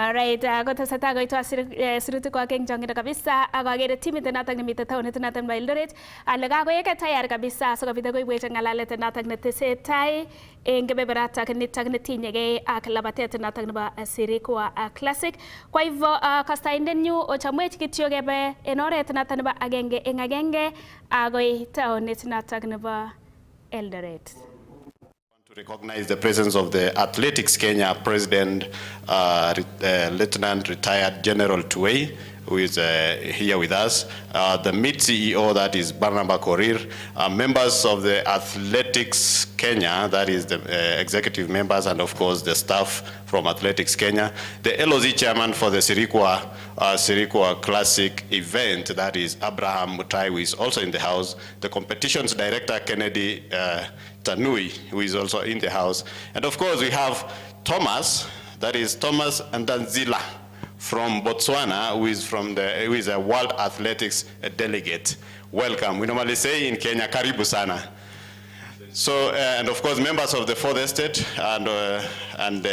Alright, kotestai koitwa sirutik kwak eng chongindo kabisa ak agere timit notok nemite taonit notok nebo Eldoret ale kakoek tayari kabisa sikobit koibwech ngalalet notok netesetai eng kebeberatak nitok netinyegei ak labatet notok nebo Sirikwa Classic. Kwa hivyo kastaindenyu ochamwech kityo kebe en oret notok nebo agenge eng agenge agoi taonit notok nebo Eldoret. To recognize the presence of the Athletics Kenya President, Lieutenant Retired General Tuwei, who is here with us, the MIT CEO, that is Barnaba Korir, members of the Athletics Kenya, that is the executive members, and of course the staff from Athletics Kenya, the LOZ chairman for the Sirikwa Classic event, that is Abraham Mutai, who is also in the house, the competitions director, Kennedy Tanui, who is also in the house, and of course we have Thomas, that is Thomas Ndanzila from Botswana, who is a World Athletics delegate. Welcome. We normally say in Kenya, karibu sana. So, and of course, members of the Fourth Estate and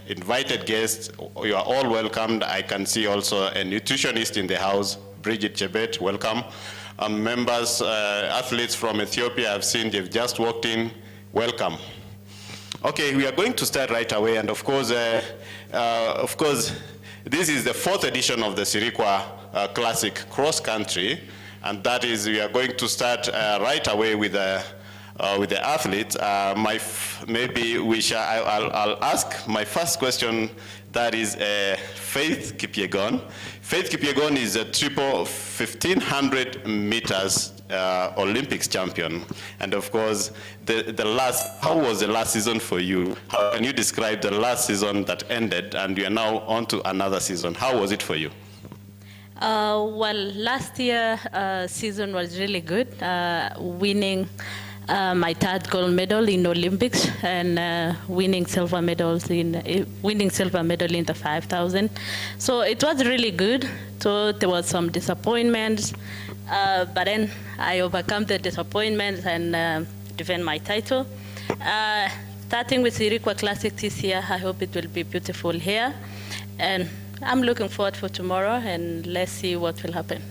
invited guests, you are all welcomed. I can see also a nutritionist in the house, Bridget Chebet, welcome. Members, athletes from Ethiopia, I've seen they've just walked in, welcome. Okay, we are going to start right away, and of course, this is the 4th edition of the Sirikwa Classic Cross Country, and that is, we are going to start right away with the athletes. I'll ask my first question, that is Faith Kipyegon. Faith Kipyegon is a triple 1500 meters Olympics champion. And of course, how was the last season for you? How can you describe the last season that ended and you are now on to another season? How was it for you? Well, last year season was really good, winning my 3rd gold medal in Olympics and winning silver medal in the 5,000. So it was really good. So there was some disappointments, but then I overcome the disappointments and defend my title. Starting with Sirikwa Classic this year, I hope it will be beautiful here, and I'm looking forward for tomorrow, and let's see what will happen.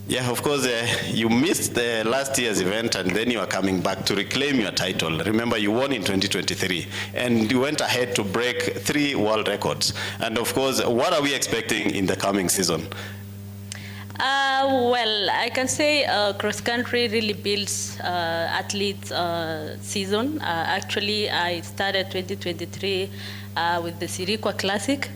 Yeah, of course, you missed the last year's event and then you are coming back to reclaim your title. Remember, you won in 2023 and you went ahead to break 3 world records. And of course, what are we expecting in the coming season? Well, I can say cross country really builds athletes' season. Actually, I started 2023 with the Sirikwa Classic.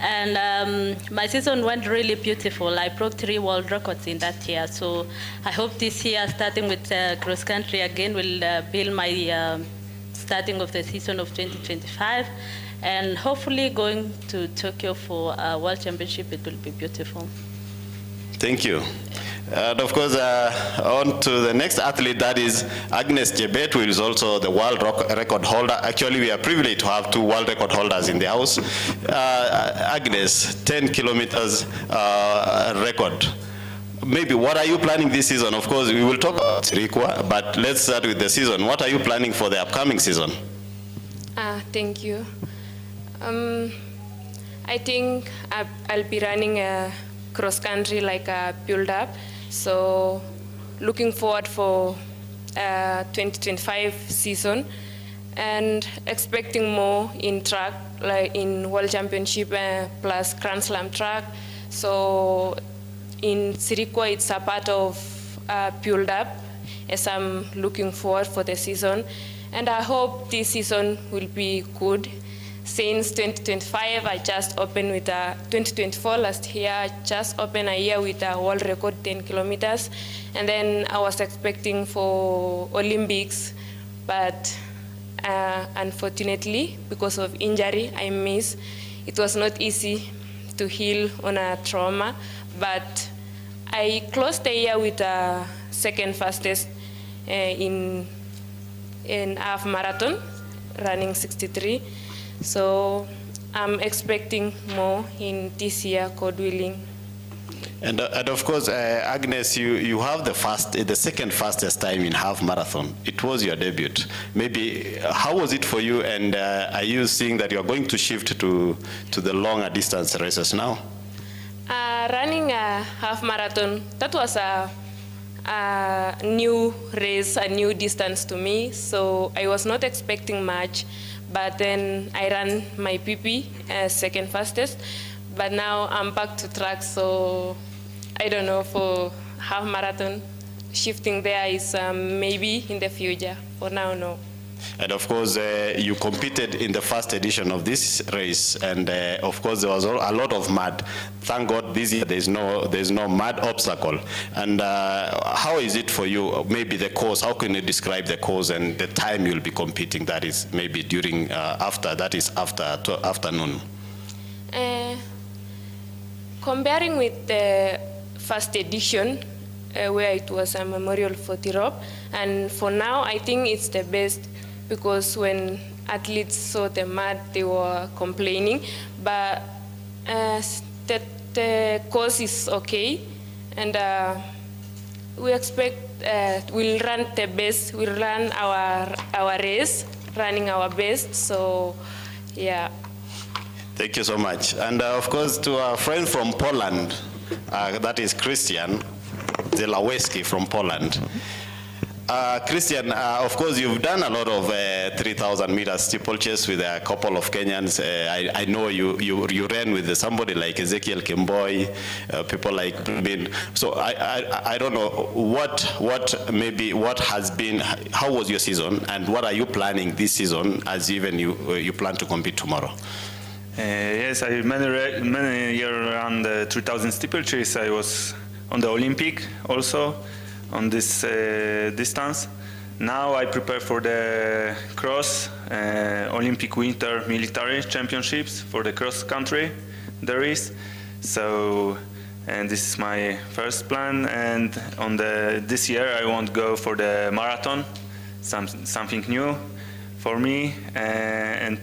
And my season went really beautiful. I broke 3 world records in that year. So I hope this year, starting with cross country again, will build my starting of the season of 2025. And hopefully going to Tokyo for a World Championship, it will be beautiful. Thank you. And of course, on to the next athlete, that is Agnes Jebet, who is also the world record holder. Actually, we are privileged to have 2 world record holders in the house. Agnes, 10 kilometers record. Maybe, what are you planning this season? Of course, we will talk about Sirikwa, but let's start with the season. What are you planning for the upcoming season? Thank you. I think I'll be running a cross country like a build up. So looking forward for 2025 season and expecting more in track, like in World Championship plus Grand Slam track. So in Sirikwa, it's a part of build up as I'm looking forward for the season. And I hope this season will be good. Since 2025, I just opened with 2024 last year, I just opened a year with a world record 10 kilometers. And then I was expecting for Olympics, but unfortunately, because of injury, I missed. It was not easy to heal on a trauma, but I closed the year with a 2nd fastest in half marathon, running 63. So I'm expecting more in this year, God willing. And of course, Agnes, you have the second fastest time in half marathon. It was your debut. Maybe how was it for you? And are you seeing that you are going to shift to the longer distance races now? Running a half marathon, that was a new race, a new distance to me. So I was not expecting much, but then I ran my PP second fastest. But now I'm back to track, so I don't know, for half marathon, shifting there is maybe in the future. For now, no. And of course, you competed in the first edition of this race, and of course there was a lot of mud. Thank God this year there's no mud obstacle. And how is it for you? Maybe the course. How can you describe the course and the time you'll be competing? That is maybe during after afternoon. Comparing with the first edition, where it was a memorial for Tirop, and for now I think it's the best, because when athletes saw the mud, they were complaining. But the course is okay, and we expect we'll run the best. We'll run our race, running our best. So, yeah. Thank you so much. And of course, to our friend from Poland, that is Christian Zelaweski from Poland. Christian, of course, you've done a lot of 3,000 meters steeplechase with a couple of Kenyans. I know you ran with somebody like Ezekiel Kimboi, people like Bin. So I don't know what has been, how was your season, and what are you planning this season, as even you plan to compete tomorrow? Yes, I many years around the 3,000 steeplechase. I was on the Olympic also on this distance. Now I prepare for the cross Olympic Winter Military Championships for the cross country there is. So, and this is my first plan. And on this year I want to go for the marathon, something new for me, and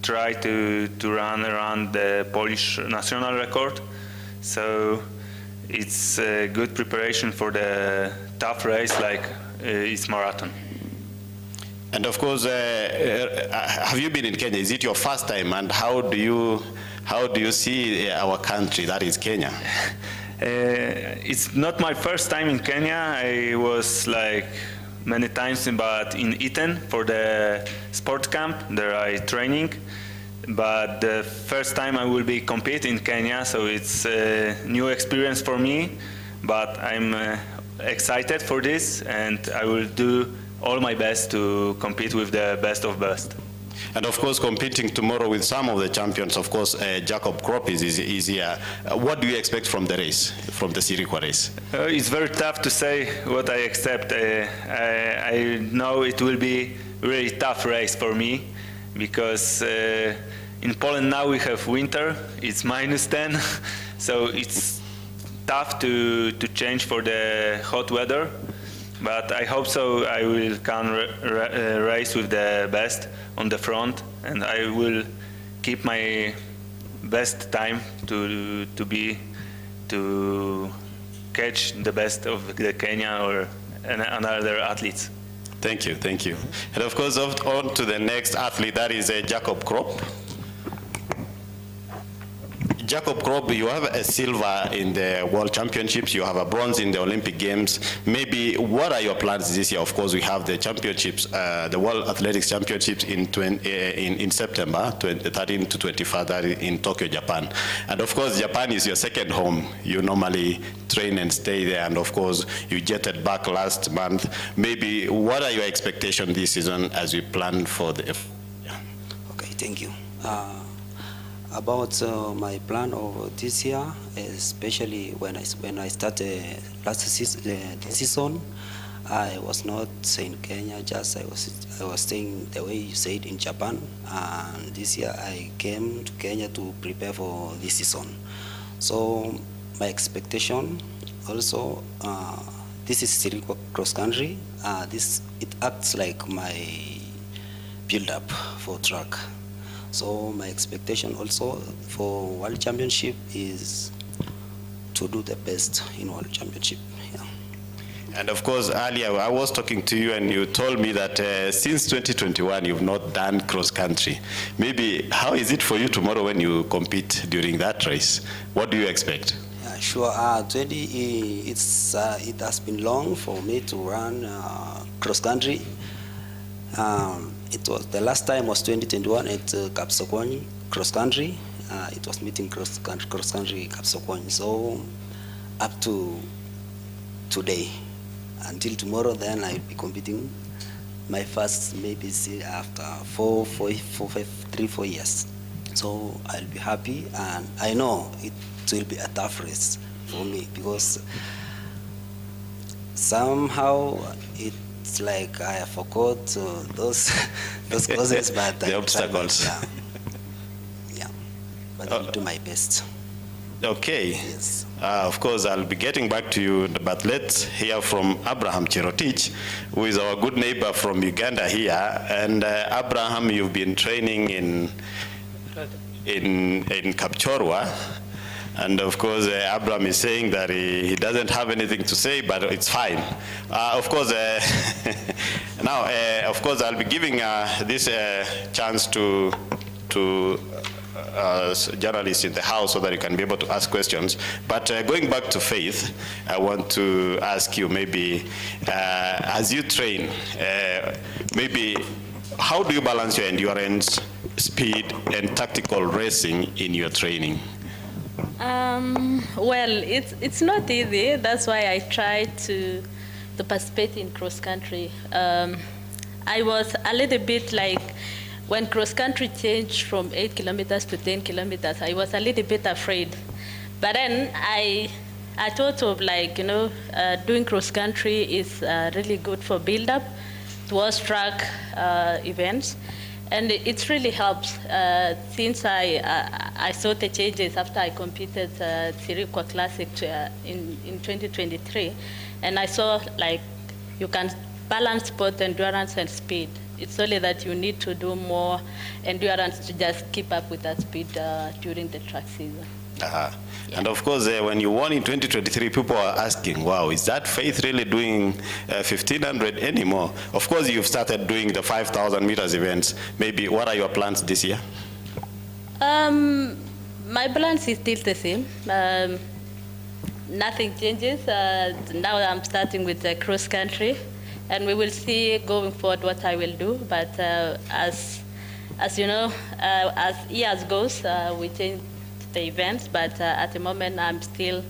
try to run around the Polish national record. So it's a good preparation for the tough race like it's marathon. And of course, have you been in Kenya? Is it your first time? And how do you see our country, that is Kenya? It's not my first time in Kenya. I was like many times, but in Iten for the sport camp. There I training. But the first time I will be compete in Kenya, so it's a new experience for me. But I'm excited for this, and I will do all my best to compete with the best of best. And of course, competing tomorrow with some of the champions, of course, Jacob Krop is here. What do you expect from the race, from the Sirikwa race? It's very tough to say what I expect. I know it will be a really tough race for me, because in Poland now we have winter, it's -10, so it's tough to change for the hot weather. But I hope so. I will can race with the best on the front, and I will keep my best time to catch the best of the Kenya or another athletes. Thank you, thank you. And of course, on to the next athlete, that is Jacob Krop. Jacob Krop, you have a silver in the World Championships, you have a bronze in the Olympic Games. Maybe what are your plans this year? Of course, we have the championships, the World Athletics Championships in September 13 to 25, that is in Tokyo, Japan. And of course, Japan is your second home. You normally train and stay there, and of course, you jetted back last month. Maybe what are your expectations this season as we plan for the... Yeah. Okay, thank you. About my plan of this year, especially when I started last season, I was not in Kenya. Just I was staying the way you said in Japan. And this year I came to Kenya to prepare for this season. So my expectation also, this is Sirikwa Cross Country. It acts like my build-up for track. So my expectation also for World Championship is to do the best in World Championship. Yeah. And of course, earlier I was talking to you and you told me that since 2021 you've not done cross country. Maybe how is it for you tomorrow when you compete during that race? What do you expect? Sure. It has been long for me to run cross country. It was the last time was 2021 at Kapsokwany cross country. It was meeting cross country Kapsokwany. So up to today, until tomorrow, then I'll be competing my first maybe after 3-4 years. So I'll be happy, and I know it will be a tough race for me because somehow it's like I forgot those causes, but the obstacles. Yeah, but I'll do my best. Okay. Yes. Of course, I'll be getting back to you, but let's hear from Abraham Cherotich, who is our good neighbor from Uganda here. And Abraham, you've been training in Kapchorwa. And of course, Abraham is saying that he doesn't have anything to say, but it's fine. Of course, now, of course, I'll be giving this chance to journalists in the house so that you can be able to ask questions. But going back to Faith, I want to ask you maybe, as you train, maybe how do you balance your endurance, speed, and tactical racing in your training? Well, it's not easy. That's why I tried to participate in cross country. I was a little bit like, when cross country changed from 8 kilometers to 10 kilometers, I was a little bit afraid. But then I thought of doing cross country is really good for build up towards track events. And it really helps since I saw the changes after I competed Sirikwa Classic in 2023. And I saw you can balance both endurance and speed. It's only that you need to do more endurance to just keep up with that speed during the track season. Yeah. And of course, when you won in 2023, people are asking, wow, is that Faith really doing 1,500 anymore? Of course, you've started doing the 5,000 meters events. Maybe what are your plans this year? My plans is still the same. Nothing changes. Now I'm starting with the cross country. And we will see going forward what I will do. But as you know, as years goes, we change the events. But at the moment, I'm still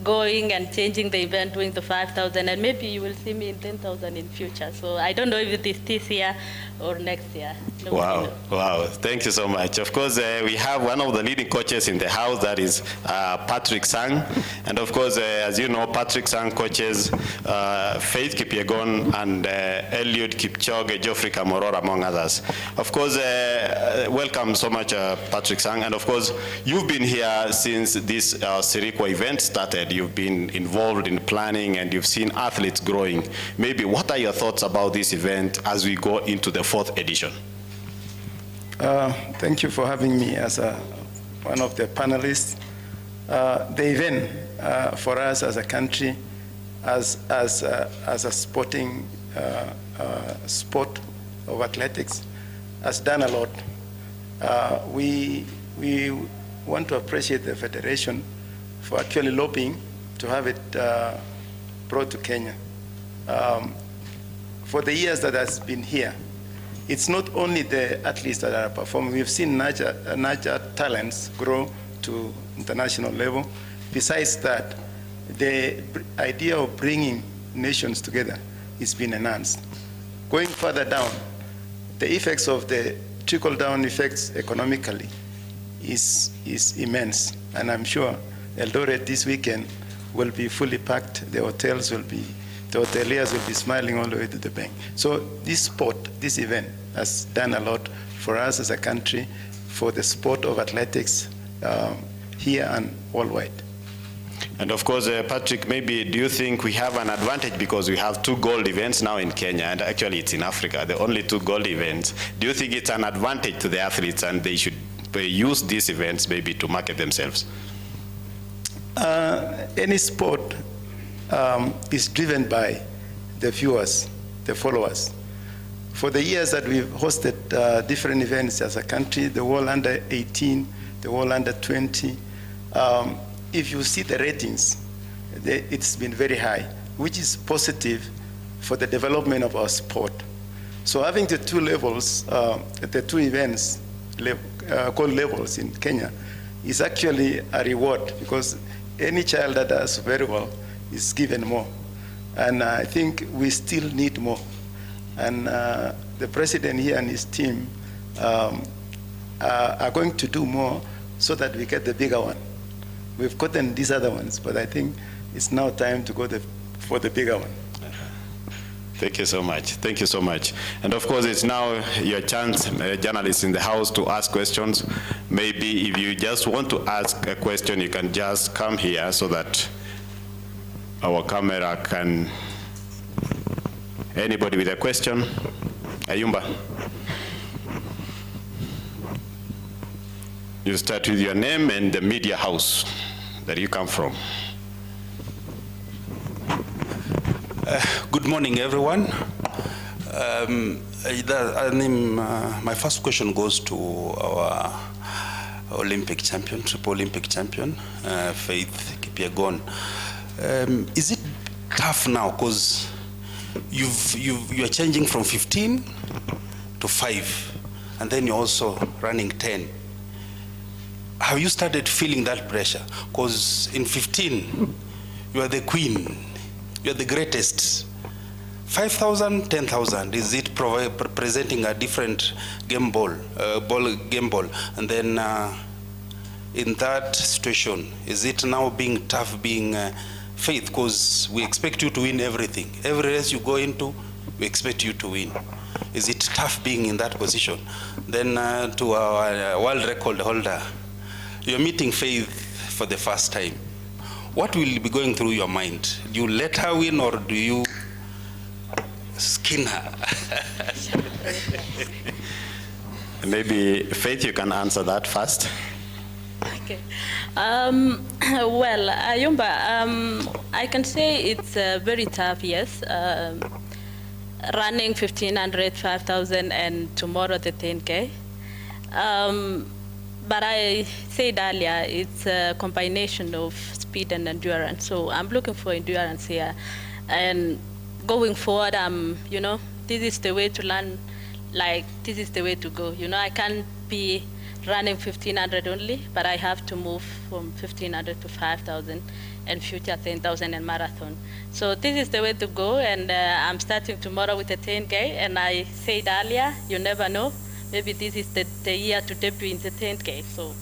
going and changing the event, doing the 5,000, and maybe you will see me in 10,000 in future. So I don't know if it is this year or next year. Wow, wow, thank you so much. Of course, we have one of the leading coaches in the house, that is Patrick Sang. And of course, as you know, Patrick Sang coaches Faith Kipyegon and Eliud Kipchoge, Geoffrey Kamworor, among others. Of course, welcome so much, Patrick Sang. And of course, you've been here since this Sirikwa event started. You've been involved in planning and you've seen athletes growing. Maybe what are your thoughts about this event as we go into the 4th edition? Thank you for having me as one of the panelists. The event for us as a country, as a sporting sport of athletics, has done a lot. We want to appreciate the Federation for actually lobbying to have it brought to Kenya. For the years that has been here, it's not only the athletes that are performing. We've seen Niger talents grow to international level. Besides that, the idea of bringing nations together is being enhanced. Going further down, the effects of the trickle-down effects economically is immense. And I'm sure Eldoret this weekend will be fully packed. The hoteliers will be smiling all the way to the bank. So this sport, this event, has done a lot for us as a country, for the sport of athletics here and worldwide. And of course, Patrick, maybe do you think we have an advantage because we have 2 gold events now in Kenya, and actually it's in Africa, the only 2 gold events. Do you think it's an advantage to the athletes and they should use these events maybe to market themselves? Any sport is driven by the viewers, the followers. For the years that we've hosted different events as a country, the World Under 18, the World Under 20, if you see the ratings, it's been very high, which is positive for the development of our sport. So having the two levels, the two events called levels in Kenya is actually a reward, because any child that does very well is given more. And I think we still need more. And the president here and his team are going to do more so that we get the bigger one. We've gotten these other ones, but I think it's now time to go for the bigger one. Thank you so much. Thank you so much. And of course, it's now your chance, journalists in the house, to ask questions. Maybe if you just want to ask a question, you can just come here so that our camera can. Anybody with a question? Ayumba. You start with your name and the media house that you come from. Good morning, everyone. My first question goes to our Olympic champion, triple Olympic champion, Faith Kipyegon. Is it tough now, because you are changing from 15 to 5, and then you're also running 10? Have you started feeling that pressure? Because in 15, you are the queen. You're the greatest. 5,000, 10,000, is it presenting a different game ball? And then in that situation, is it now being tough being Faith? Because we expect you to win everything. Every race you go into, we expect you to win. Is it tough being in that position? Then to our world record holder, you're meeting Faith for the first time. What will be going through your mind? Do you let her win, or do you skin her? Maybe, Faith, you can answer that first. Okay. Well, Ayumba, I can say it's very tough, yes. Running 1,500, 5,000, and tomorrow the 10K. But I said earlier, it's a combination of speed and endurance. So I'm looking for endurance here. And going forward, this is the way to learn, like, this is the way to go. I can't be running 1,500 only, but I have to move from 1,500 to 5,000 and future 10,000 and marathon. So this is the way to go, and I'm starting tomorrow with a 10K, and I said earlier, you never know. Maybe this is the year to debut in the 10K, so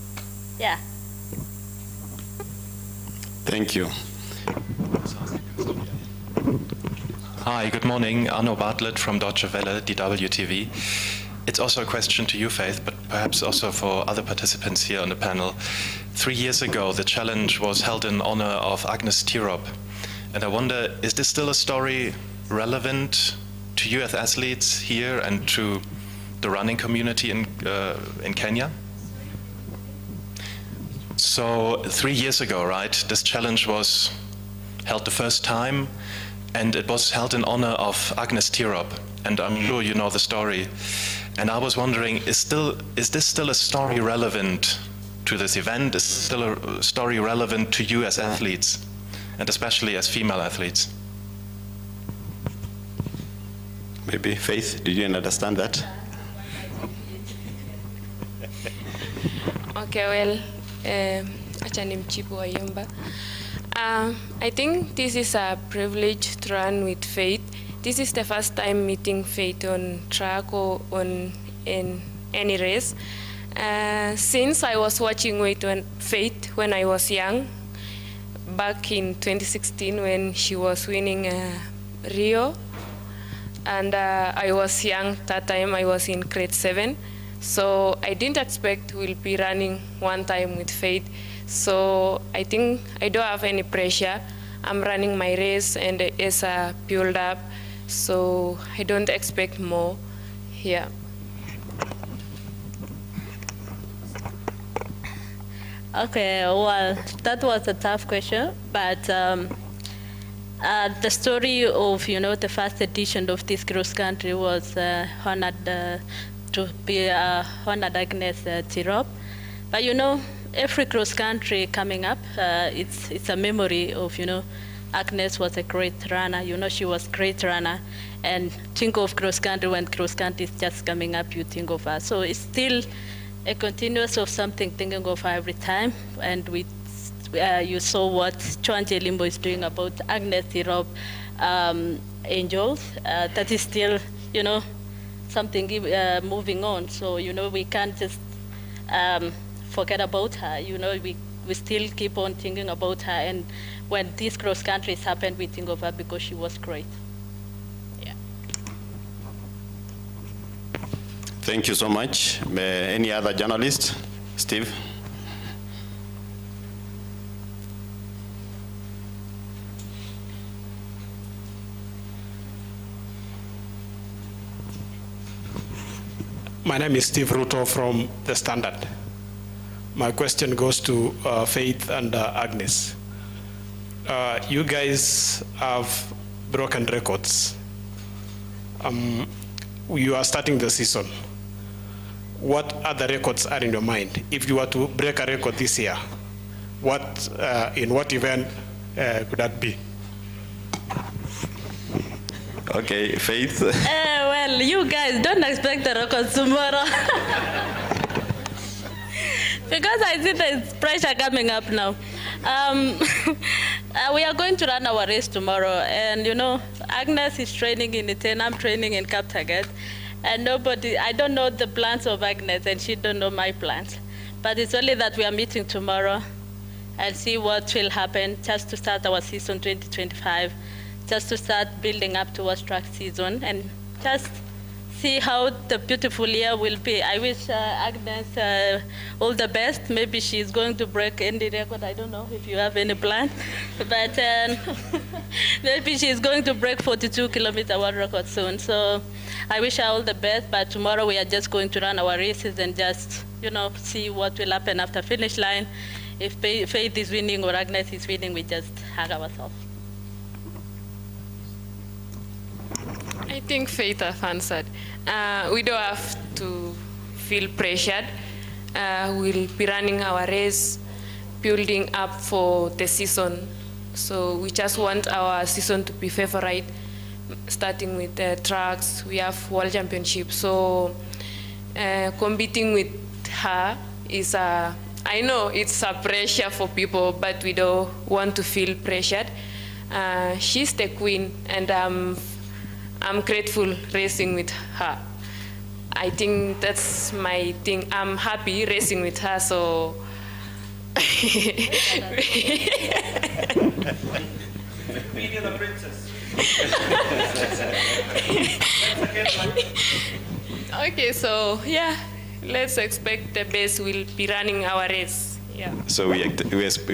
yeah. Thank you. Hi, good morning. Arno Bartlett from Deutsche Welle, DW TV. It's also a question to you, Faith, but perhaps also for other participants here on the panel. 3 years ago, the challenge was held in honor of Agnes Tirop. And I wonder, is this still a story relevant to you as athletes here and to the running community in Kenya? So 3 years ago, right, this challenge was held the first time, and it was held in honor of Agnes Tirop, and I'm sure you know the story. And I was wondering, is this still a story relevant to this event? Is still a story relevant to you as athletes, and especially as female athletes? Maybe, Faith, did you understand that? Okay, well, acha nimjibu Ayumba. I think this is a privilege to run with Faith. This is the first time meeting Faith on track or in any race. Since I was watching Faith when I was young, back in 2016 when she was winning Rio, and I was young that time. I was in grade 7. So I didn't expect we'll be running one time with Faith. So I think I don't have any pressure. I'm running my race and it's a build up. So I don't expect more here. Okay, well, that was a tough question, but the story of, the first edition of this cross country was honored to be honored Agnes Tirop. But every cross country coming up, it's a memory of, Agnes was a great runner. She was a great runner. And think of cross country when cross country is just coming up, you think of her. So it's still a continuous of something thinking of her every time. And you saw what Chwanje Limbo is doing about Agnes Tirop Angels. That is still, something moving on. So, we can't just forget about her. We still keep on thinking about her. And when these cross countries happen, we think of her because she was great. Yeah. Thank you so much. Any other journalist? Steve? My name is Steve Ruto from The Standard. My question goes to Faith and Agnes. You guys have broken records. You are starting the season. What other records are in your mind? If you were to break a record this year, in what event could that be? Okay, Faith. Well, you guys don't expect the records tomorrow. Because I see there's pressure coming up now. We are going to run our race tomorrow. And, Agnes is training in Iten, I'm training in Kaptagat. And I don't know the plans of Agnes, and she don't know my plans. But it's only that we are meeting tomorrow and see what will happen just to start our season 2025. Just to start building up towards track season and just see how the beautiful year will be. I wish Agnes all the best. Maybe she's going to break any record. I don't know if you have any plan, but maybe she's going to break 42-kilometer world record soon. So I wish her all the best, but tomorrow we are just going to run our races and just, see what will happen after finish line. If Faith is winning or Agnes is winning, we just hug ourselves. I think Faith has answered. We don't have to feel pressured. We'll be running our race, building up for the season. So we just want our season to be favorite, starting with the tracks. We have World Championship. So competing with her is I know it's a pressure for people, but we don't want to feel pressured. She's the queen, and I'm grateful racing with her. I think that's my thing. I'm happy racing with her, so. Media the princess. Okay, so yeah, let's expect the best. We'll be running our race. Yeah. So we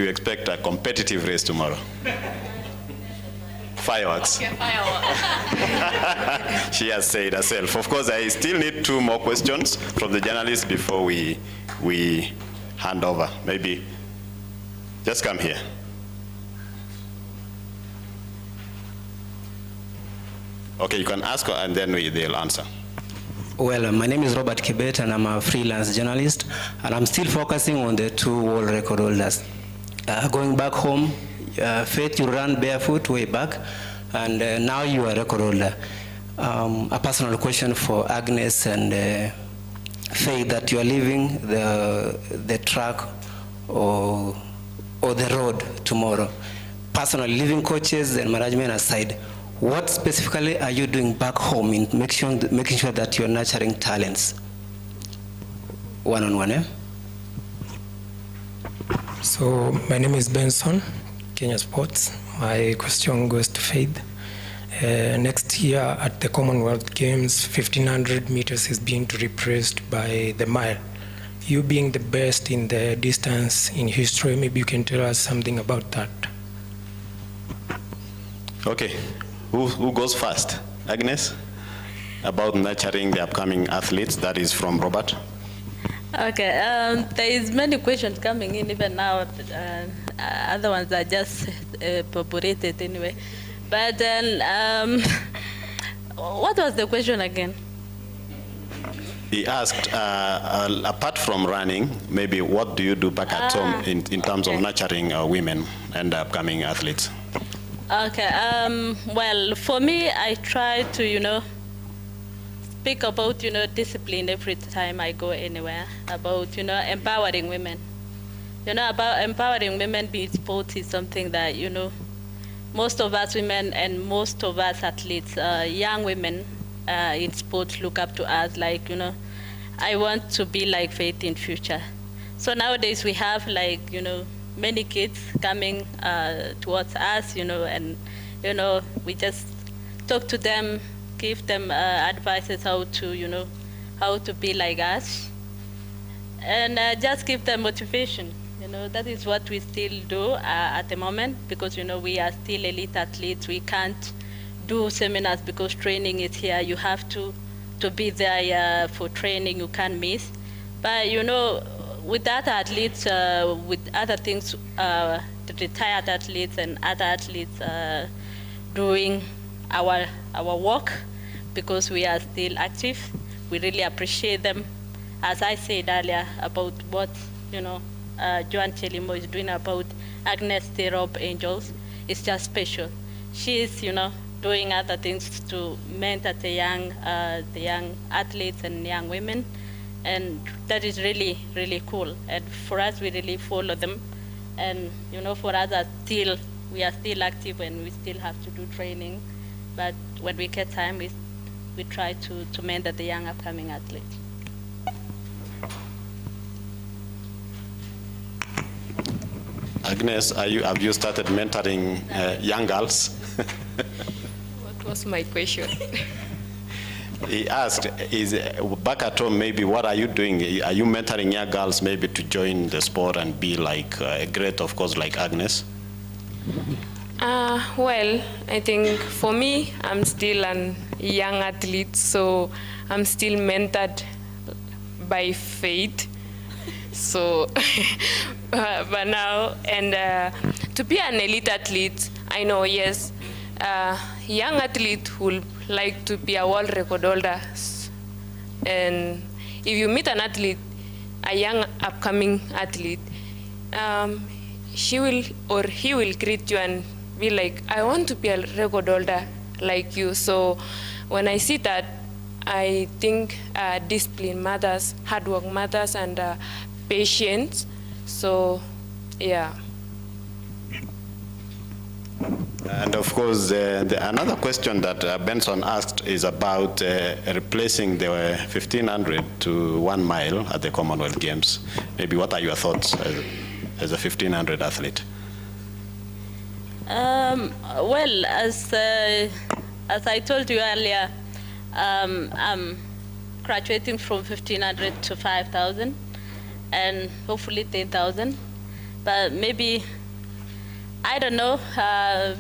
expect a competitive race tomorrow. Fireworks. Okay, fireworks. She has said herself. Of course, I still need 2 more questions from the journalists before we hand over. Maybe just come here. Okay, you can ask and then they'll answer. Well, my name is Robert Kibet and I'm a freelance journalist, and I'm still focusing on the 2 world record holders. Going back home, Faith, you ran barefoot way back, and now you are a record holder. A personal question for Agnes and Faith, that you are leaving the track or the road tomorrow. Personally, leaving coaches and management aside, what specifically are you doing back home in making sure that you're nurturing talents? One-on-one, eh? So my name is Benson, Kenya Sports. My question goes to Faith. Next year at the Commonwealth Games, 1500 meters is being replaced by the mile. You being the best in the distance in history, maybe you can tell us something about that. Okay, who goes first? Agnes? About nurturing the upcoming athletes, that is from Robert. Okay, there is many questions coming in even now. Other ones are just populated anyway. But then, what was the question again? He asked, apart from running, maybe what do you do back at home in terms of nurturing women and upcoming athletes? Okay, well, for me, I try to, speak about, discipline every time I go anywhere, about, empowering women. About empowering women in sports is something that, most of us women and most of us athletes, young women in sports look up to us like, I want to be like Faith in future. So nowadays we have like, many kids coming towards us, and, we just talk to them, give them advices how to be like us, and just give them motivation. That is what we still do at the moment, because we are still elite athletes. We can't do seminars because training is here. You have to be there for training. You can't miss. But with other athletes, with other things, the retired athletes and other athletes doing our work, because we are still active. We really appreciate them. As I said earlier about what Joan Chelimo is doing about Agnes Rob Angels, it's just special. She is doing other things to mentor the young athletes and young women, and that is really, really cool. And for us, we really follow them. And for us, we are still active and we still have to do training. But when we get time, we try to mentor the young upcoming athletes. Agnes, have you started mentoring young girls? What was my question? He asked, back at home, maybe what are you doing? Are you mentoring young girls maybe to join the sport and be like great, of course, like Agnes? Well, I think for me, I'm still a young athlete, so I'm still mentored by Faith. So, but now, and to be an elite athlete, I know, yes, young athlete will like to be a world record holder. And if you meet an athlete, a young upcoming athlete, she will or he will greet you and be like, I want to be a record holder like you. So when I see that, I think discipline matters, hard work matters, and patience. So, yeah. And of course, another question that Benson asked is about replacing the 1500 to 1 mile at the Commonwealth Games. Maybe what are your thoughts as a 1500 athlete? Well, as I told you earlier, I'm graduating from 1500 to 5,000 and hopefully 10,000. But maybe, I don't know,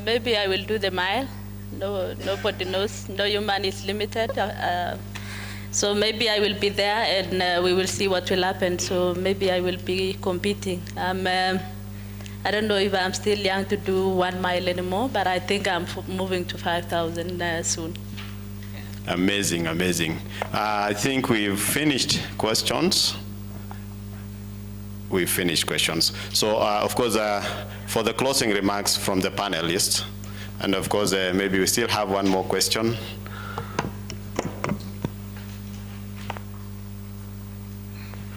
maybe I will do the mile. No, nobody knows. No human is limited. So maybe I will be there and we will see what will happen. So maybe I will be competing. I don't know if I'm still young to do 1 mile anymore, but I think I'm moving to 5,000 soon. Amazing, amazing. I think we've finished questions. We've finished questions. So, of course, for the closing remarks from the panelists, and of course, maybe we still have one more question.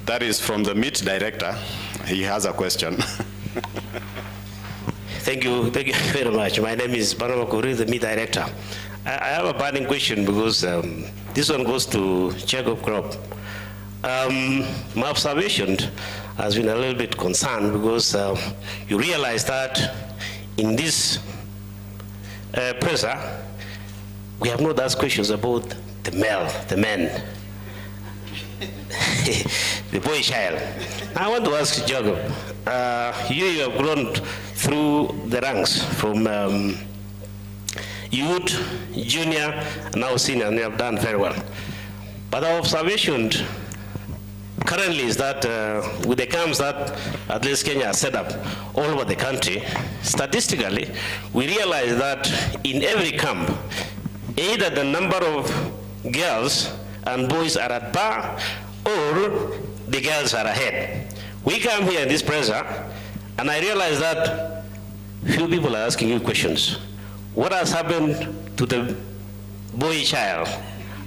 That is from the meet director. He has a question. Thank you very much. My name is Barnaba Kuri, the meet director. I have a burning question because this one goes to Jacob Crop. My observation has been a little bit concerned because you realize that in this presser, we have not asked questions about the men, the boy child. I want to ask Jacob, you have grown through the ranks from youth, junior, and now senior, and you have done very well. But our observation currently is that with the camps that at least Kenya has set up all over the country, statistically, we realize that in every camp, either the number of girls and boys are at par or the girls are ahead. We come here in this pressure, and I realize that few people are asking you questions. What has happened to the boy child?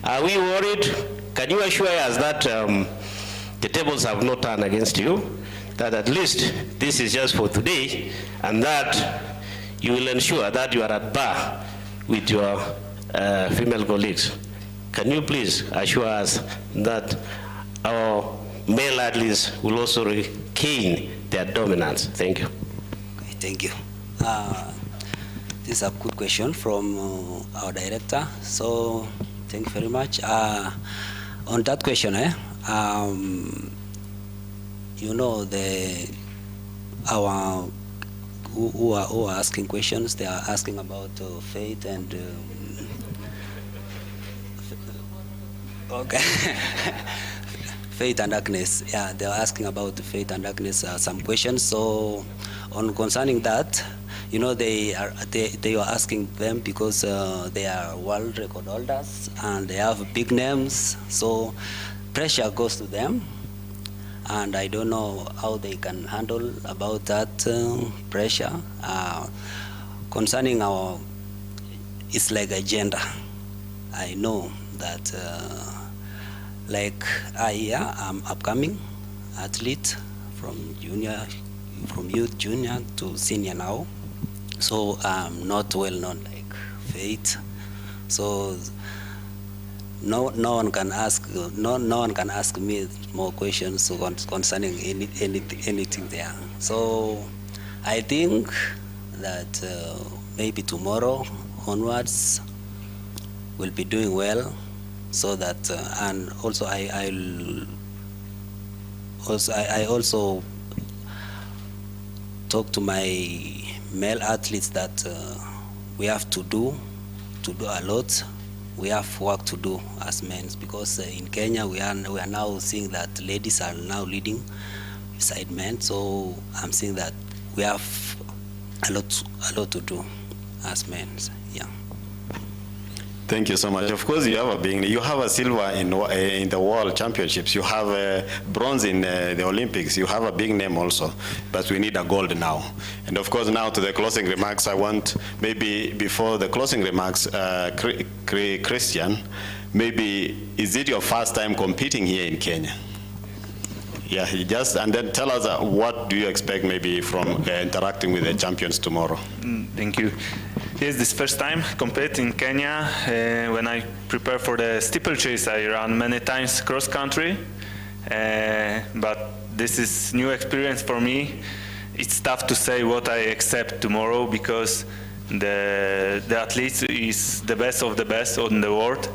Are we worried? Can you assure us that the tables have not turned against you, that at least this is just for today, and that you will ensure that you are at par with your female colleagues? Can you please assure us that our male athletes will also regain their dominance? Thank you. Okay, thank you. This is a good question from our director. So thank you very much. On that question, you know, our who are asking questions, they are asking about faith and okay. Faith and Agnes, yeah, they are asking about Faith and Agnes some questions. So, on concerning that, you know, they are asking them because they are world record holders and they have big names. So, pressure goes to them, and I don't know how they can handle about that pressure. Concerning our, it's like a gender. I know that. Like I'm upcoming athlete from youth junior to senior now, so I'm not well known like Faith. So no one can ask me more questions concerning anything there. So I think that maybe tomorrow onwards we'll be doing well. So that and also I also talk to my male athletes that we have to do a lot. We have work to do as men, because in Kenya we are now seeing that ladies are now leading beside men. So I'm seeing that we have a lot to do as men. Yeah. Thank you so much. Of course, you have a silver in the World Championships. You have a bronze in the Olympics. You have a big name also, but we need a gold now. And of course, now to the closing remarks, I want maybe before the closing remarks, Christian, maybe is it your first time competing here in Kenya? Yeah, and then tell us what do you expect maybe from interacting with the champions tomorrow? Thank you. Yes, this first time competing in Kenya. When I prepare for the steeplechase, I ran many times cross country, but this is new experience for me. It's tough to say what I accept tomorrow, because the athlete is the best of the best in the world.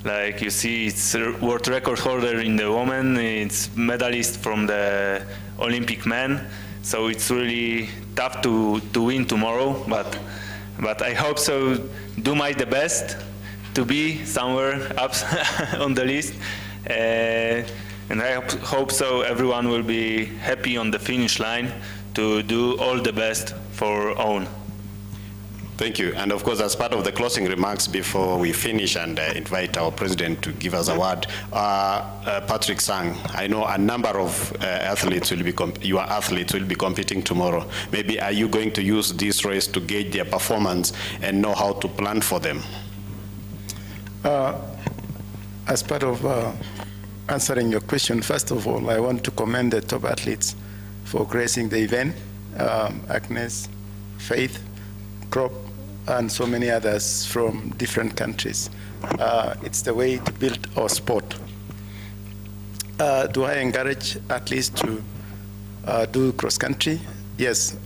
Like you see, it's world record holder in the women, it's medalist from the Olympic men. So it's really tough to win tomorrow, but I hope so, do my best to be somewhere up on the list. And I hope so everyone will be happy on the finish line to do all the best for own. Thank you. And of course, as part of the closing remarks before we finish and invite our president to give us a word, Patrick Sang, I know a number of athletes will be competing tomorrow. Maybe are you going to use this race to gauge their performance and know how to plan for them? As part of answering your question, first of all, I want to commend the top athletes for gracing the event, Agnes, Faith, Crop, and so many others from different countries. It's the way to build our sport. Do I encourage athletes to do cross country? Yes.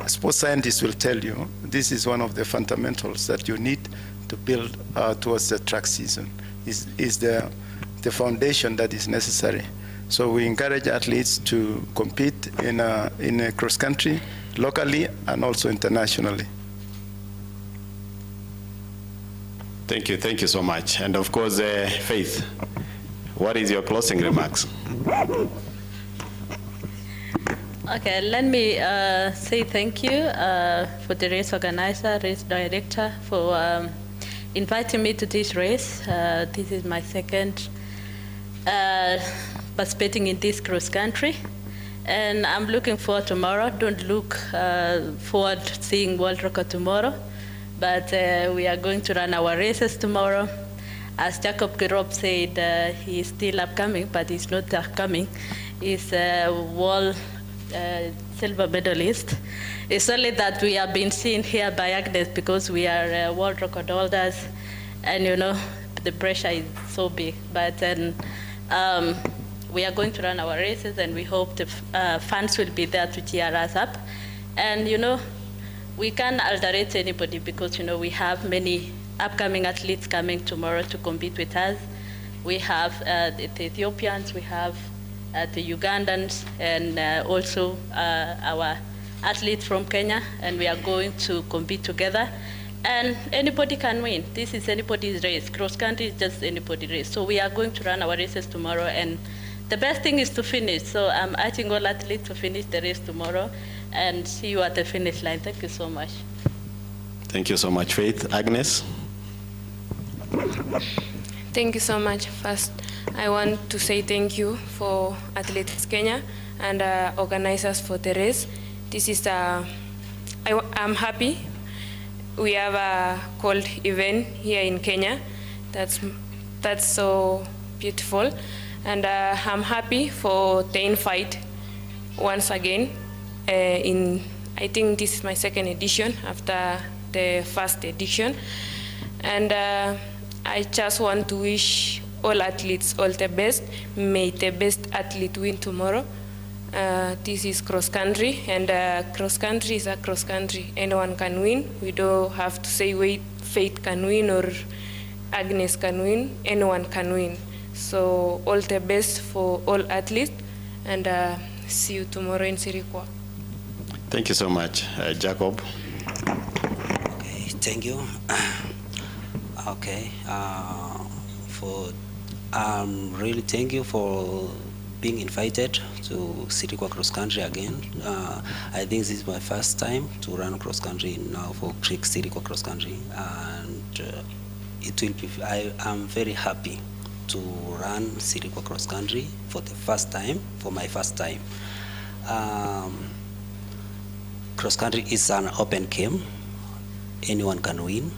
Sports scientists will tell you this is one of the fundamentals that you need to build towards the track season. Is the foundation that is necessary. So we encourage athletes to compete in a cross country, locally and also internationally. Thank you so much. And of course, Faith, what is your closing remarks? Okay, let me say thank you for the race organizer, race director, for inviting me to this race. This is my second participating in this cross country. And I'm looking forward tomorrow. Don't look forward to seeing world record tomorrow, but we are going to run our races tomorrow. As Jacob Gerop said, he's still upcoming, but he's not upcoming. He's a world silver medalist. It's only that we have been seen here by Agnes because we are world record holders, and you know, the pressure is so big. But then, we are going to run our races, and we hope the fans will be there to cheer us up. And you know, we can't underrate anybody because you know we have many upcoming athletes coming tomorrow to compete with us. We have the Ethiopians, we have the Ugandans, and also our athletes from Kenya, and we are going to compete together. And anybody can win. This is anybody's race. Cross country is just anybody's race. So we are going to run our races tomorrow, and the best thing is to finish. So I'm urging all athletes to finish the race tomorrow and see you at the finish line. Thank you so much. Thank you so much, Faith. Agnes? Thank you so much. First, I want to say thank you for Athletics Kenya and organizers for the race. This is I'm happy. We have a called event here in Kenya. That's so beautiful. And I'm happy for the invite once again. I think this is my second edition after the first edition. And I just want to wish all athletes all the best. May the best athlete win tomorrow. This is cross country, and cross country is a cross country. Anyone can win. We don't have to say wait, Faith can win or Agnes can win. Anyone can win. So all the best for all athletes, and see you tomorrow in Sirikwa. Thank you so much, Jacob. Okay, thank you. Okay, really thank you for being invited to Sirikwa Cross Country again. I think this is my first time to run cross country now for Sirikwa Cross Country, and it will be. I am very happy to run Sirikwa Cross Country for the first time, for my first time. Cross country is an open game. Anyone can win.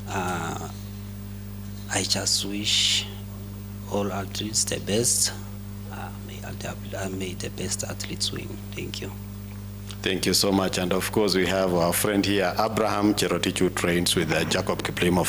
I just wish all athletes the best. May the best athletes win. Thank you. Thank you so much. And of course, we have our friend here, Abraham Cherotich, who trains with Jacob Kiplimo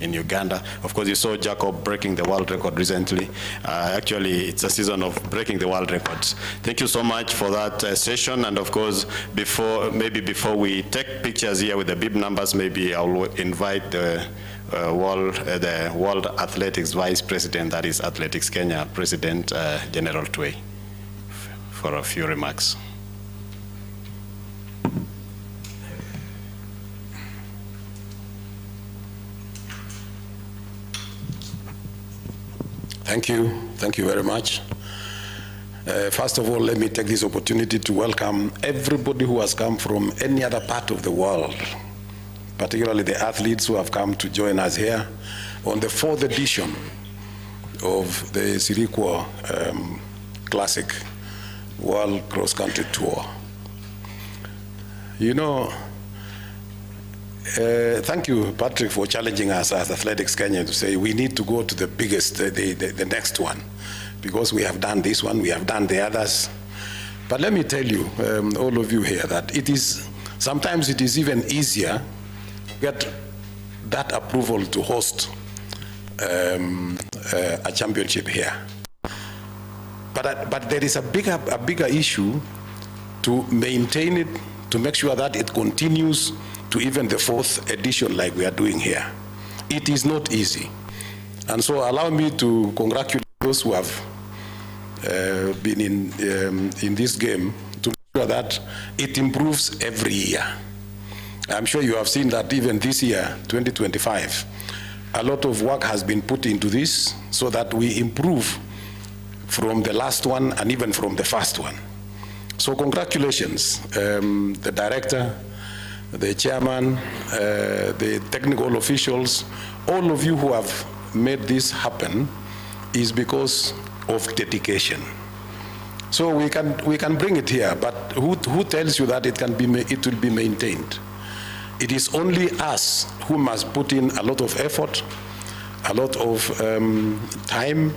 in Uganda. Of course, you saw Jacob breaking the world record recently. Actually, it's a season of breaking the world records. Thank you so much for that session. And of course, before we take pictures here with the bib numbers, maybe I'll invite the World Athletics Vice President, that is Athletics Kenya President General Tway, for a few remarks. Thank you very much. First of all, let me take this opportunity to welcome everybody who has come from any other part of the world, particularly the athletes who have come to join us here on the 4th edition of the Sirikwa Classic World Cross Country Tour. You know, thank you, Patrick, for challenging us as Athletics Kenya to say we need to go to the biggest, the next one, because we have done this one, we have done the others. But let me tell you, all of you here, that sometimes it is even easier to get that approval to host a championship here. But there is a bigger issue to maintain it, to make sure that it continues to even the 4th edition like we are doing here. It is not easy. And so allow me to congratulate those who have been in this game to make sure that it improves every year. I'm sure you have seen that even this year, 2025, a lot of work has been put into this so that we improve from the last one and even from the first one. So congratulations, the director, the chairman, the technical officials, all of you who have made this happen is because of dedication. So we can bring it here, but who tells you that it will be maintained? It is only us who must put in a lot of effort, a lot of time,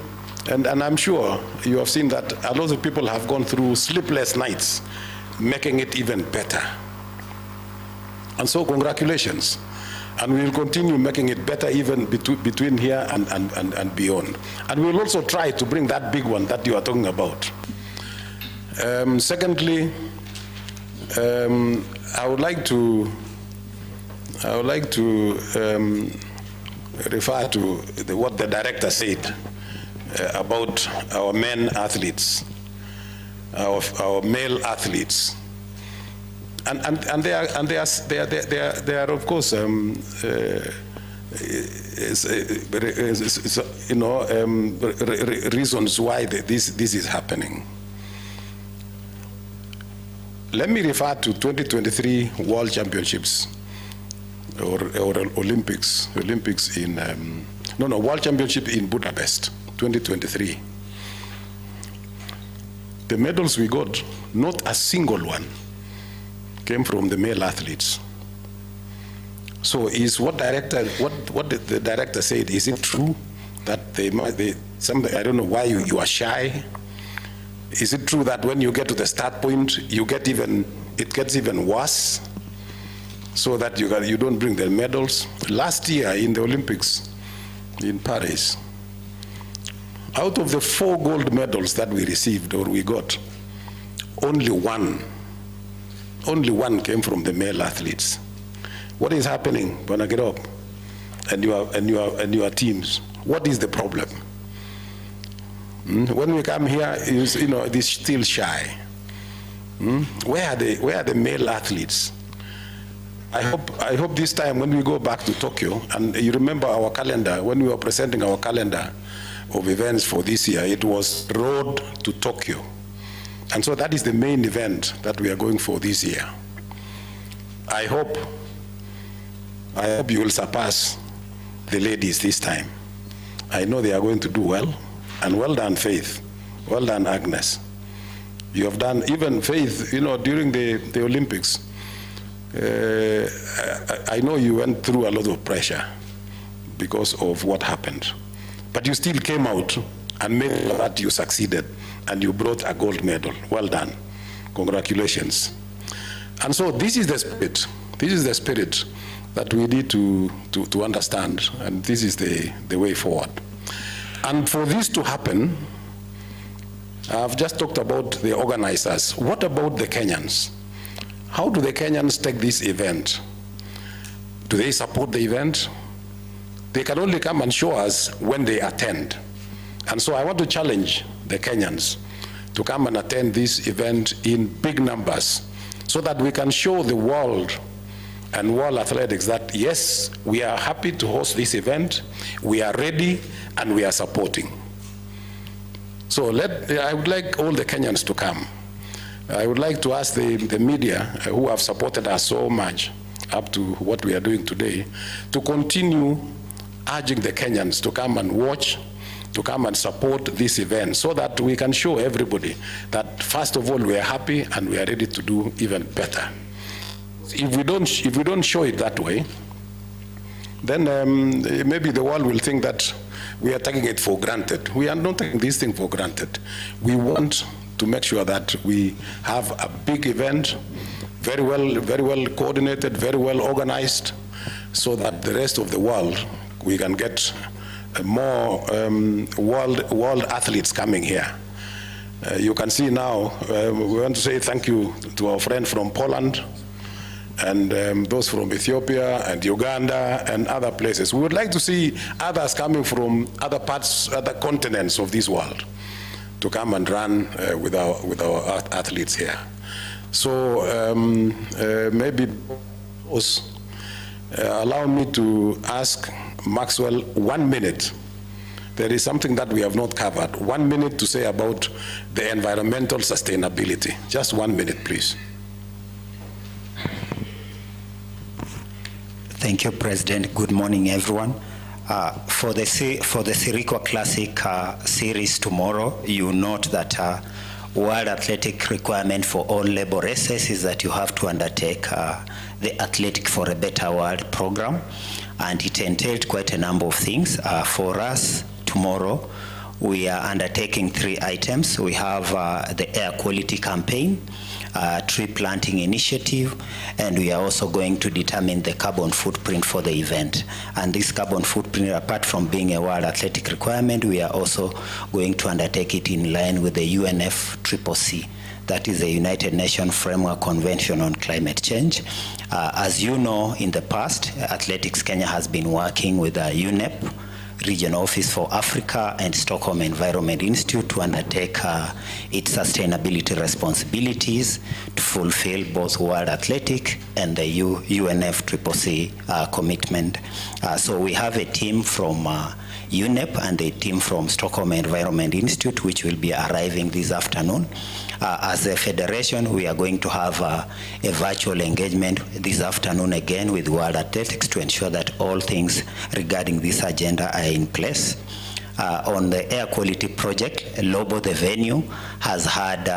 and I'm sure you have seen that a lot of people have gone through sleepless nights, making it even better. And so congratulations. And we will continue making it better even between here and beyond. And we will also try to bring that big one that you are talking about. Secondly, I would like to refer to what the director said about our men athletes, our male athletes. And they are of course reasons why this is happening. Let me refer to 2023 World Championships or Olympics in World Championship in Budapest 2023. The medals we got, not a single one came from the male athletes. So is what the director said, is it true that I don't know why you are shy? Is it true that when you get to the start point, it gets even worse? So that you don't bring the medals? Last year in the Olympics in Paris, out of the 4 gold medals that we received or we got, only one came from the male athletes. What is happening, Bonagirop, and your teams? What is the problem? When we come here, they're still shy. Where are the male athletes? I hope this time when we go back to Tokyo, and you remember our calendar, when we were presenting our calendar of events for this year, it was Road to Tokyo. And so that is the main event that we are going for this year. I hope you will surpass the ladies this time. I know they are going to do well, and well done, Faith. Well done, Agnes. You have done, even Faith, during the Olympics, I know you went through a lot of pressure because of what happened. But you still came out and made sure that you succeeded, and you brought a gold medal. Well done. Congratulations. And so this is the spirit. This is the spirit that we need to understand, and this is the way forward. And for this to happen, I've just talked about the organizers. What about the Kenyans? How do the Kenyans take this event? Do they support the event? They can only come and show us when they attend. And so I want to challenge the Kenyans to come and attend this event in big numbers so that we can show the world and world athletics that, yes, we are happy to host this event, we are ready, and we are supporting. So I would like all the Kenyans to come. I would like to ask the media who have supported us so much up to what we are doing today to continue urging the Kenyans to come and watch, to come and support this event so that we can show everybody that, first of all, we are happy and we are ready to do even better. If we don't show it that way, then maybe the world will think that we are taking it for granted. We are not taking this thing for granted. We want to make sure that we have a big event, very well coordinated, very well organized, so that the rest of the world, we can get more world athletes coming here. You can see now, we want to say thank you to our friend from Poland, and those from Ethiopia and Uganda and other places. We would like to see others coming from other parts, other continents of this world to come and run with our athletes here. So maybe allow me to ask Maxwell 1 minute there is something that we have not covered. 1 minute to say about the environmental sustainability. Just 1 minute, please. Thank you, President. Good morning, everyone. For the Sirikwa Classic series tomorrow, you note that World Athletic requirement for all labor races is that you have to undertake the Athletic for a Better World program, and it entailed quite a number of things. For us, tomorrow, we are undertaking 3 items. We have the air quality campaign, tree planting initiative, and we are also going to determine the carbon footprint for the event. And this carbon footprint, apart from being a World Athletic requirement, we are also going to undertake it in line with the UNFCCC. That is the United Nations Framework Convention on Climate Change. As you know, in the past, Athletics Kenya has been working with UNEP, Regional Office for Africa, and Stockholm Environment Institute to undertake its sustainability responsibilities to fulfill both World Athletic and the UNFCCC commitment. So we have a team from UNEP and a team from Stockholm Environment Institute, which will be arriving this afternoon. As a federation, we are going to have a virtual engagement this afternoon again with World Athletics to ensure that all things regarding this agenda are in place. On the air quality project, Lobo, the venue, has had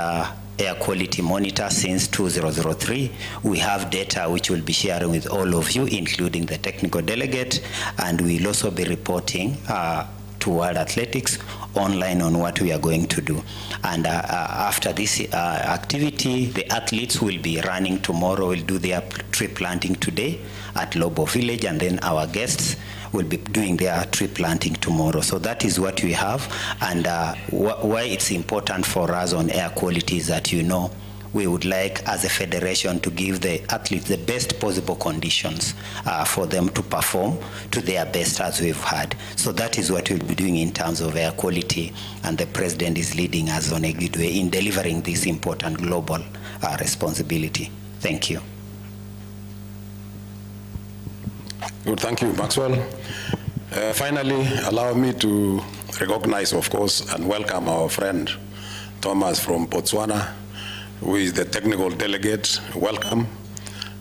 air quality monitor since 2003. We have data which we'll be sharing with all of you, including the technical delegate, and we'll also be reporting to World Athletics online on what we are going to do. And after this activity, the athletes will be running tomorrow, will do their tree planting today at Lobo Village, and then our guests will be doing their tree planting tomorrow. So that is what we have, and why it's important for us on air quality is that, you know, we would like as a federation to give the athletes the best possible conditions for them to perform to their best as we've had. So that is what we'll be doing in terms of air quality, and the President is leading us on a good way in delivering this important global responsibility. Thank you. Good, thank you, Maxwell. Finally, allow me to recognize, of course, and welcome our friend Thomas from Botswana, who is the technical delegate. Welcome.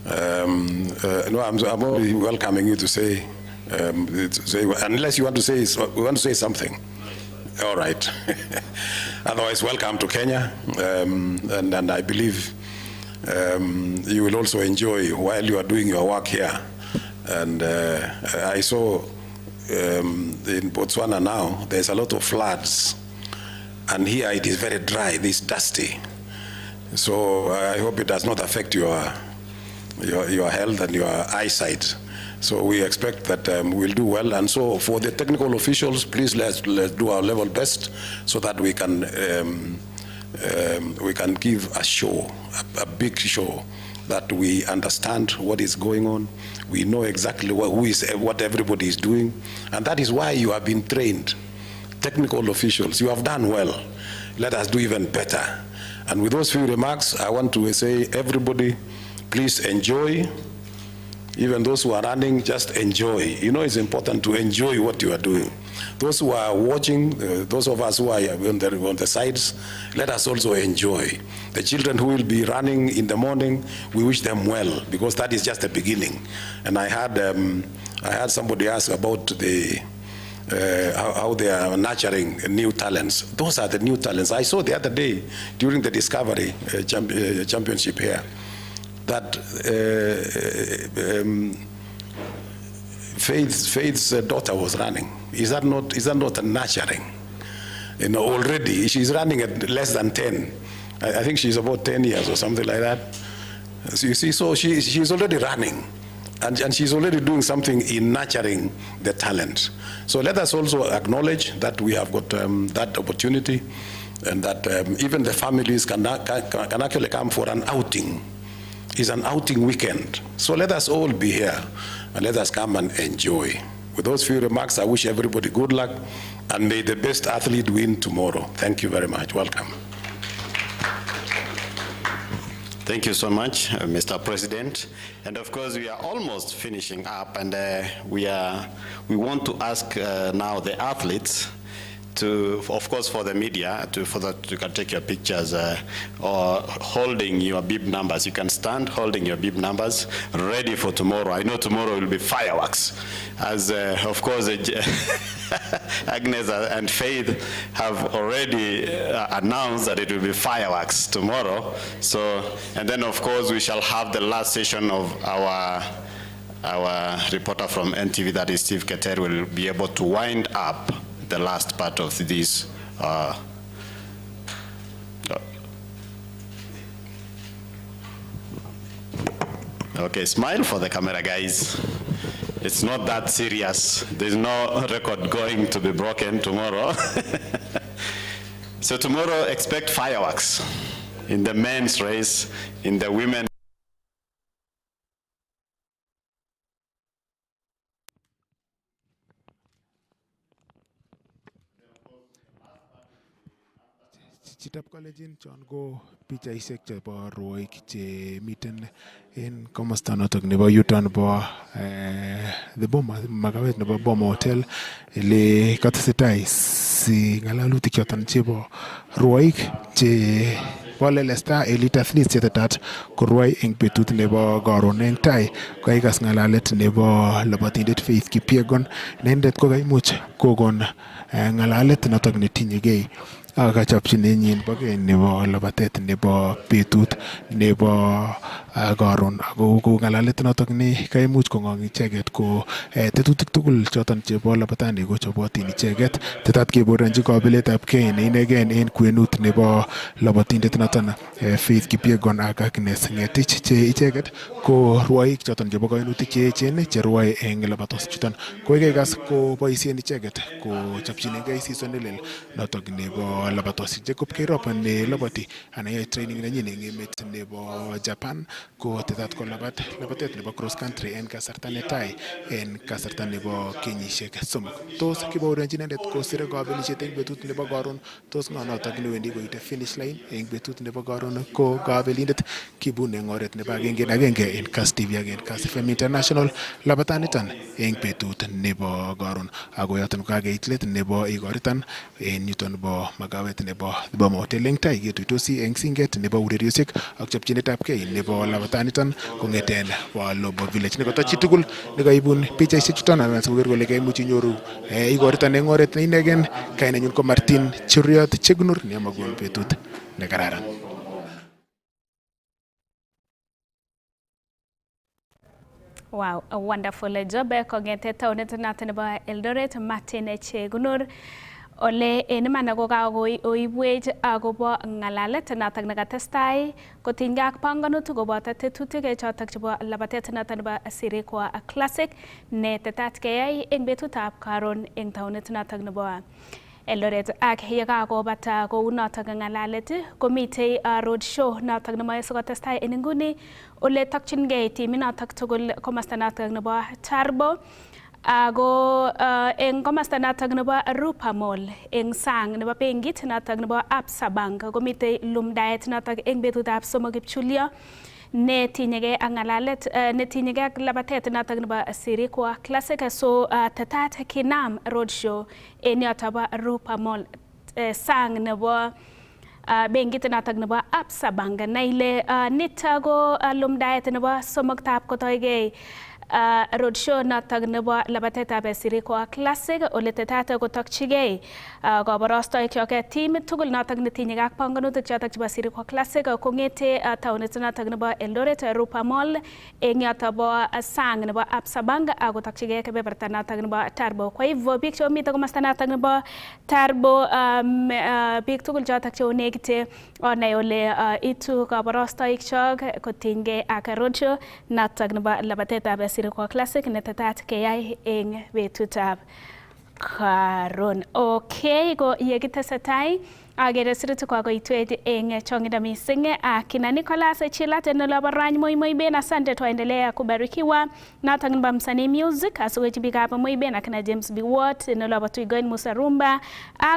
No, I'm only welcoming you to say, unless you want to say something. All right. Otherwise, welcome to Kenya, and I believe you will also enjoy while you are doing your work here. And I saw in Botswana now, there's a lot of floods, and here it is very dry, it's dusty. So I hope it does not affect your health and your eyesight. So we expect that we'll do well. And so for the technical officials, please let's do our level best so that we can give a show, a big show, that we understand what is going on. We know exactly what everybody is doing. And that is why you have been trained. Technical officials, you have done well. Let us do even better. And with those few remarks, I want to say, everybody, please enjoy. Even those who are running, just enjoy. You know, it's important to enjoy what you are doing. Those who are watching, those of us who are on the sides, let us also enjoy. The children who will be running in the morning, we wish them well, because that is just the beginning. And I had somebody ask about how they are nurturing new talents. Those are the new talents. I saw the other day during the Discovery Championship here that Faith's daughter was running. Is that not a nurturing? You know, already she's running at less than 10. I think she's about 10 years or something like that. So you see, so she's already running. And she's already doing something in nurturing the talent. So let us also acknowledge that we have got that opportunity, and that even the families can actually come for an outing. It's an outing weekend. So let us all be here, and let us come and enjoy. With those few remarks, I wish everybody good luck, and may the best athlete win tomorrow. Thank you very much. Welcome. Thank you so much, Mr. President. And of course, we are almost finishing up, and we want to ask now the athletes of course, for the media, for that you can take your pictures or holding your bib numbers. You can stand holding your bib numbers, ready for tomorrow. I know tomorrow will be fireworks, as of course Agnes and Faith have already announced that it will be fireworks tomorrow. So, and then of course we shall have the last session of our reporter from NTV, that is Steve Keter, will be able to wind up the last part of this. Okay, smile for the camera, guys. It's not that serious. There's no record going to be broken tomorrow. So tomorrow, expect fireworks in the men's race, in the women. Chitap College chon go pichaishek chebo rwoik che miten en komosta notok nebo yuton bo the Boma makawet nebo Boma Hotel ele katesetai si ngalalutik choton chebo rwoik che bo lelesta elite athletes chetetat korwai eng betut nebo karon eng tai kaikas ngalalet nebo labatindet Faith Kipyegon. Inendet ko kaimuch kokon ngalalet notok netinyegei ak kachopchinenyin bo keny nebo labatet nebo betut nebo karon. Ako ngalalet notok ni kaimuch kong'ong icheket ko tetutik tugul choton chebo labatani ko chobotin icheket. Tetat keboronji kabiletab kei ne inegen en kwenut nebo labatindet noton Faith Kipyegon ak Agnes Ngetich, che icheket ko rwoik choton chebo kainutik che echen che rwoe eng labatosik chuton. Ko kekas ko boisien icheket ko chopchinengei season nelel notok nebo labatosik. Jacob Kerop ne labati anan yoe training nenyin eng emet nebo Japan ko tetat ko labatet nebo cross country en kasarta netai en kasarta nebo kenyisiek somok. Tos kibaorionji inendet kosire kabelishet eng betut nebo karon? Tos ng'o notok newendi koite finish line eng betut nebo karon? Ko kabelindet kibune eng oret nebo agenge en Kass TV ak en Kass FM International labataniton eng betut nebo karon. Ako yoton kakeit let nebo igoriton en yuton bo makawet nebo Boma Hotel eng tai ketuitosi eng singet nebo ureriosiek ak chopchinetab kei nebo labataniton kong'eten Lobo Village. Nekoto chitugul nekaibun pichaisiek chuton anan sikoker kole kaimuch inyoru igoriton eng oret ne inegen. Kainenyun ko Martin Churiot Chegunur, neamakun betut nekararan. Wow, a wonderful job kong'ete taonit noton nebo Eldoret, Martin Chegunur. Ole en iman ko kakoibwech akobo ng'alalet notok nekatestai kotinygei ak panganutik koboto tetutik chotok chebo labatet notok nebo Sirikwa Classic ne tetat keyai eng betutab karon eng taonit notok nebo Eldoret. Ak yekakobata kou notok ng'alalet komitei road show notok nemoe sikotestai en inguni ole tokchingei timit notok tugul komosta notok nebo Turbo. Ako eng komasta notok nebo Rupa Mall eng sang nebo benkit notok nebo Absa Bank komitei lumdaet notok eng betutab somok kipchulyo netinyegei ak ng'alalet netinyegei ak labatet notok nebo Sirikwa Classic. So tetat kinam roadshow en yoto bo Rupa Mall sang nebo benkit notok nebo Absa Bank. Na ile nito ko lumdaet nebo somoktab kotoigei roadshow notok nebo labatetab Sirikwa Classic ole tetat kotokchigei kabarastoik choket team tugul notok netinyegei ak panganutik chotok chebo Sirikwa Classic kong'ete taonit notok nebo Eldoret, Rupa Mall eng yoto bo sang nebo Absa Bank ak kotokchigei kebeberta notok nebo Turbo. Kwa hivyo biik chomite komasta notok nebo Turbo, biik tugul chotok cheonekite onai ole itu kabarastoik chok kotinygei ak roadshow notok nebo labatetab Sirikwa Classic netetat keyai eng betutab karon. Okay, ko yekitesetai agere Sirikwa koitwech eng chongindo mising. Kina Nicholas Chilat en Lobo Rany Moiben, asante, tuendelea kubarikiwa. Notok nebo Msanii Music asuwechi biikab Moiben akina James B. Watt en Lobo Tuigoin Musarumba.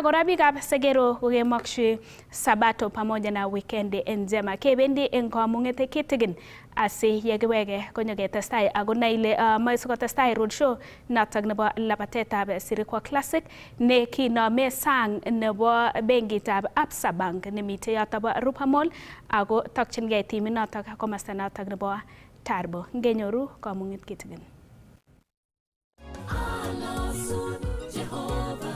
Kora biikab Segero kokemokshi Sabato pamoja na weekend njema. Kebendi eng kamung'et kitigin asi yekiwege konyo ketestai ako nai ile moe sikotestai roadshow notok nebo labatetab Sirikwa Classic ne kinome sang nebo benkitab Absa Bank nemite yoto bo Rupa Mall ako tokchingei timit notok komasta notok nebo Tarbo. Ngenyoru kamung'et kitikin. Jehovah,